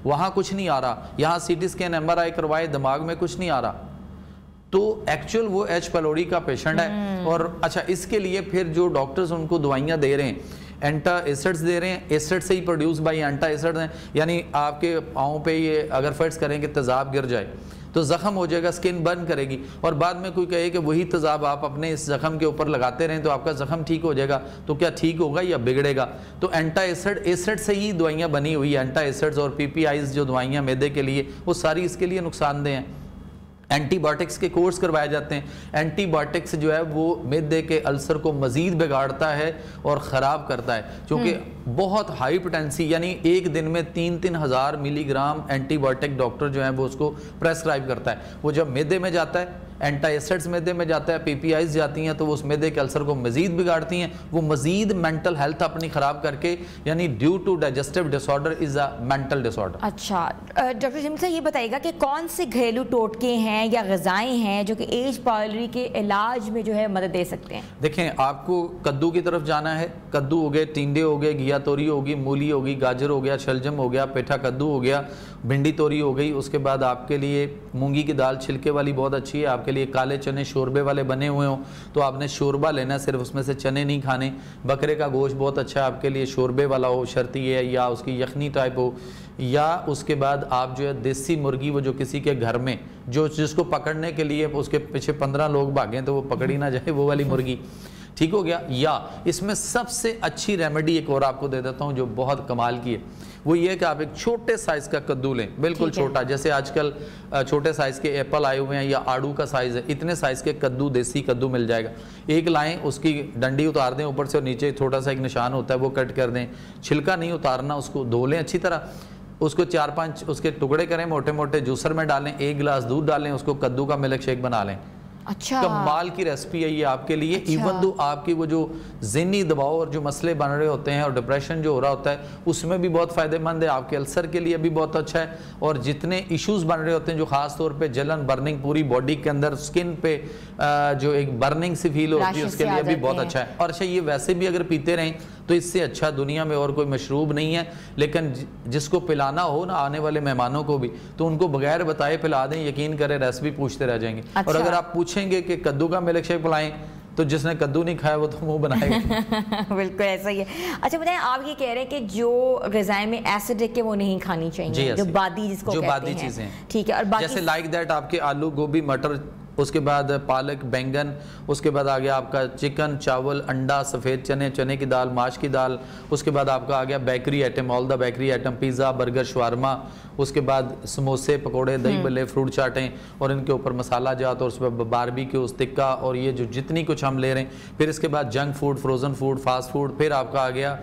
وہاں کچھ نہیں آ رہا، یہاں CT اسکین MRI کروائے، دماغ میں کچھ نہیں آ رہا. تو ایکچول وہ ایچ پیلوری کا پیشنٹ ہے. اور اچھا، اس کے لیے پھر جو ڈاکٹرز ان کو دوائیاں دے رہے ہیں، اینٹا ایسڈز دے رہے ہیں، ایسڈ سے ہی پروڈیوس بائی اینٹا ایسڈ ہیں، یعنی آپ کے پاؤں پہ یہ اگر فرض کریں کہ تیزاب گر جائے تو زخم ہو جائے گا، سکن برن کرے گی، اور بعد میں کوئی کہے کہ وہی تیزاب آپ اپنے اس زخم کے اوپر لگاتے رہیں تو آپ کا زخم ٹھیک ہو جائے گا، تو کیا ٹھیک ہوگا یا بگڑے گا؟ تو اینٹا ایسڈ سے ہی دوائیاں بنی ہوئی، اینٹا ایسڈز اور PPIs جو دوائیاں معدے کے لیے، وہ ساری اس کے لیے نقصان دہ ہیں. اینٹی بایوٹکس کے کورس کروائے جاتے ہیں. اینٹی بایوٹکس جو ہے وہ معدے کے السر کو مزید بگاڑتا ہے اور خراب کرتا ہے، کیونکہ بہت ہائی پوٹینسی، یعنی ایک دن میں 3-3 ہزار ملی گرام اینٹی بایوٹک ڈاکٹر جو ہیں وہ اس کو پریسکرائب کرتا ہے. وہ جب معدے میں جاتا ہے، اینٹا ایسڈز معدے میں جاتا ہے، PPIs جاتی ہیں تو وہ اس معدے کے السر کو مزید بگاڑتی ہیں. وہ مزید مینٹل ہیلتھ اپنی خراب کر کے، یعنی due to digestive disorder is a mental disorder. اچھا ڈاکٹر جمیل صاحب، یہ بتائیے گا کہ کون سے گھریلو ٹوٹکے ہیں یا غذائیں ہیں جو کہ ایچ پیلوری کے علاج میں جو ہے مدد دے سکتے ہیں؟ دیکھیں، آپ کو کدو کی طرف جانا ہے. کدو ہو گئے، ٹینڈے ہو گئے، گھیا توری ہوگی، مولی ہوگی، گاجر ہو گیا، شلجم ہو گیا، پیٹھا کدو ہو گیا، بھنڈی توری ہو گئی. اس کے بعد آپ کے لیے مونگی کی دال چھلکے والی بہت اچھی ہے. آپ کے لیے کالے چنے شوربے والے بنے ہوئے ہوں تو آپ نے شوربہ لینا ہے، صرف اس میں سے چنے نہیں کھانے. بکرے کا گوشت بہت اچھا ہے آپ کے لیے، شوربے والا ہو، شرطی ہے، یا اس کی یخنی ٹائپ ہو. یا اس کے بعد آپ جو ہے دیسی مرغی، وہ جو کسی کے گھر میں جس کو پکڑنے کے لیے اس کے پیچھے 15 لوگ بھاگیں تو وہ پکڑی نہ جائے، وہ والی مرغی، ٹھیک ہو گیا. یا اس میں سب سے اچھی ریمیڈی ایک اور آپ کو دے دیتا ہوں جو بہت کمال کی ہے، وہ یہ ہے کہ آپ ایک چھوٹے سائز کا کدو لیں، بالکل چھوٹا، جیسے آج کل چھوٹے سائز کے ایپل آئے ہوئے ہیں یا آڑو کا سائز ہے، اتنے سائز کے کدو، دیسی کدو مل جائے گا. ایک لائیں، اس کی ڈنڈی اتار دیں اوپر سے، اور نیچے چھوٹا سا ایک نشان ہوتا ہے وہ کٹ کر دیں. چھلکا نہیں اتارنا، اس کو دھو لیں اچھی طرح، اس کو 4-5 اس کے ٹکڑے کریں، موٹے موٹے جوسر میں ڈالیں، 1 گلاس دودھ ڈالیں، اس کو کدو کا ملک شیک بنا لیں. اچھا، کمال کی ریسپی ہے یہ آپ کے لیے. ایون دو آپ کی وہ جو ذہنی دباؤ اور جو مسئلے بن رہے ہوتے ہیں اور ڈپریشن جو ہو رہا ہوتا ہے اس میں بھی بہت فائدہ مند ہے. آپ کے السر کے لیے بھی بہت اچھا ہے. اور جتنے ایشوز بن رہے ہوتے ہیں جو خاص طور پہ جلن برننگ پوری باڈی کے اندر اسکن پہ جو ایک برننگ سی فیل ہوتی ہے اس کے لیے بھی بہت اچھا ہے. اور اچھا یہ ویسے بھی اگر پیتے رہیں تو اس سے اچھا دنیا میں اور کوئی مشروب نہیں ہے. لیکن جس کو پلانا ہو نا آنے والے مہمانوں کو بھی تو ان کو بغیر بتائے پلا دیں, یقین کریں ریسپی پوچھتے رہ جائیں گے. اور اگر آپ پوچھیں گے کہ کدو کا ملک شیک پلائیں تو جس نے کدو نہیں کھایا وہ تو منہ بنائے گا. بالکل ایسا ہی ہے. اچھا بتائیں, آپ یہ کہہ رہے ہیں کہ جو غذائیں میں ایسڈ ہے وہ نہیں کھانی چاہیے, جو بادی جس کو کہتے ہیں, چیزیں ٹھیک ہے. اور باقی جیسے لائک دیٹ آپ کے آلو گوبھی مٹر, اس کے بعد پالک بینگن, اس کے بعد آگیا آپ کا چکن چاول انڈا سفید چنے چنے کی دال ماش کی دال, اس کے بعد آپ کا آگیا bakery item all the bakery item pizza burger shawarma, اس کے بعد سموسے پکوڑے دہی بلے فروٹ چاٹیں اور ان کے اوپر مسالہ جات اور اس پہ باربیکیو ٹکا اور یہ جو جتنی کچھ ہم لے رہے ہیں. پھر اس کے بعد junk food frozen food fast food, پھر آپ کا آ گیا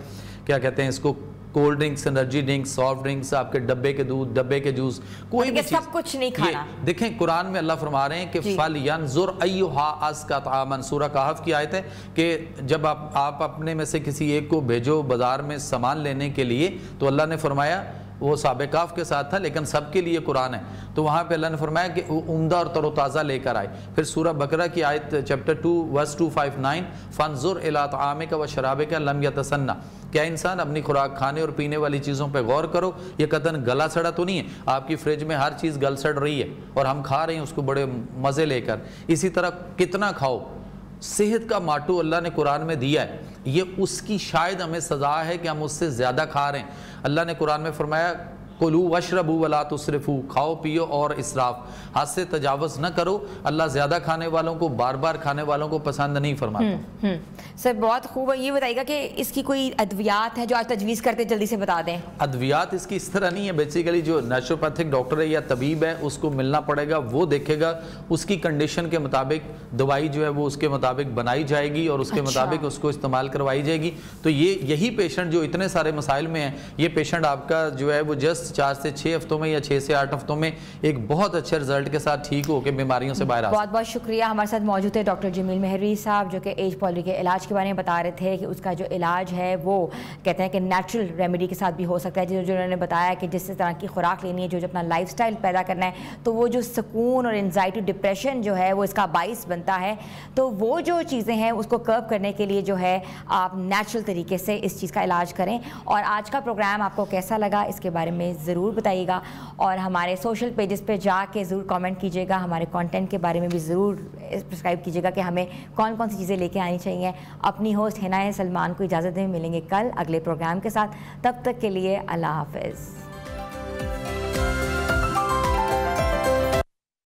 کیا کہتے ہیں اس کو cold drinks energy drinks soft drinks آپ کے ڈبے کے دودھ ڈبے کے جوس, کوئی بھی چیز سب کچھ نہیں کھانا. دیکھیں قرآن میں اللہ فرما رہے ہیں کہ فَلْيَنْظُرْ أَيُّهَا أَزْكَىٰ طَعَامًا, سورہ کہف کی آیت ہے کہ جب آپ اپنے میں سے کسی ایک کو بھیجو بازار میں سامان لینے کے لیے, تو اللہ نے فرمایا وہ صحابہ کہف کے ساتھ تھا لیکن سب کے لیے قرآن ہے, تو وہاں پہ اللہ نے فرمایا کہ عمدہ اور تر و تازہ لے کر آئے. پھر سورہ بقرہ کی آیت چیپٹر 2 ورس 259 فَانْظُرْ إِلَىٰ طَعَامِكَ وَشَرَابِكَ لَمْ يَتَسَنَّ, کیا انسان اپنی خوراک کھانے اور پینے والی چیزوں پہ غور کرو, یہ قطعاً گلا سڑا تو نہیں ہے. آپ کی فریج میں ہر چیز گل سڑ رہی ہے اور ہم کھا رہے ہیں اس کو بڑے مزے لے کر. اسی طرح کتنا کھاؤ, صحت کا ماٹو اللہ نے قرآن میں دیا ہے, یہ اس کی شاید ہمیں سزا ہے کہ ہم اس سے زیادہ کھا رہے ہیں. اللہ نے قرآن میں فرمایا کلوا واشربوا ولا تسرفوا, کھاؤ پیو اور اسراف, حد سے تجاوز نہ کرو. اللہ زیادہ کھانے والوں کو بار بار کھانے والوں کو پسند نہیں فرماتا. سر بہت خوب ہے. یہ بتائیے گا کہ اس کی کوئی ادویات ہیں جو آج تجویز کرتے جلدی سے بتا دیں. ادویات اس کی اس طرح نہیں ہے, بیسیکلی جو نیچروپیتھک ڈاکٹر ہے یا طبیب ہے اس کو ملنا پڑے گا, وہ دیکھے گا اس کی کنڈیشن کے مطابق دوائی جو ہے وہ اس کے مطابق بنائی جائے گی اور اس کے مطابق اس کو استعمال کروائی جائے گی. تو یہی پیشنٹ جو اتنے سارے مسائل میں ہیں, یہ پیشنٹ آپ کا جو ہے وہ جسٹ 4 سے 6 ہفتوں میں یا 6 سے 8 ہفتوں میں ایک بہت اچھے رزلٹ کے ساتھ ٹھیک ہو کے بیماریوں سے باہر آ سکتے ہیں. بہت بہت شکریہ. ہمارے ساتھ موجود تھے ڈاکٹر جمیل مہروی صاحب جو کہ ایج پالیسی کے علاج کے بارے میں بتا رہے تھے کہ اس کا جو علاج ہے وہ کہتے ہیں کہ نیچرل ریمیڈی کے ساتھ بھی ہو سکتا ہے. جو انہوں نے بتایا کہ جس طرح کی خوراک لینی ہے, جو اپنا لائف سٹائل پیدا کرنا ہے, تو وہ جو سکون اور انزائٹی ڈپریشن جو ہے وہ اس کا باعث بنتا ہے. تو وہ جو چیزیں ہیں اس کو کرب کرنے کے لیے جو ہے آپ نیچرل طریقے سے اس چیز کا علاج کریں. اور آج کا پروگرام آپ کو کیسا لگا اس کے بارے میں ضرور بتائیے گا, اور ہمارے سوشل پیجز پہ جا کے ضرور کامنٹ کیجیے گا. ہمارے کانٹینٹ کے بارے میں بھی ضرور سبسکرائب کیجیے گا کہ ہمیں کون کون سی چیزیں لے کے آنی چاہیے. اپنی ہوسٹ حنا سلمان کو اجازت دیں, ملیں گے کل اگلے پروگرام کے ساتھ. تب تک کے لیے اللہ حافظ.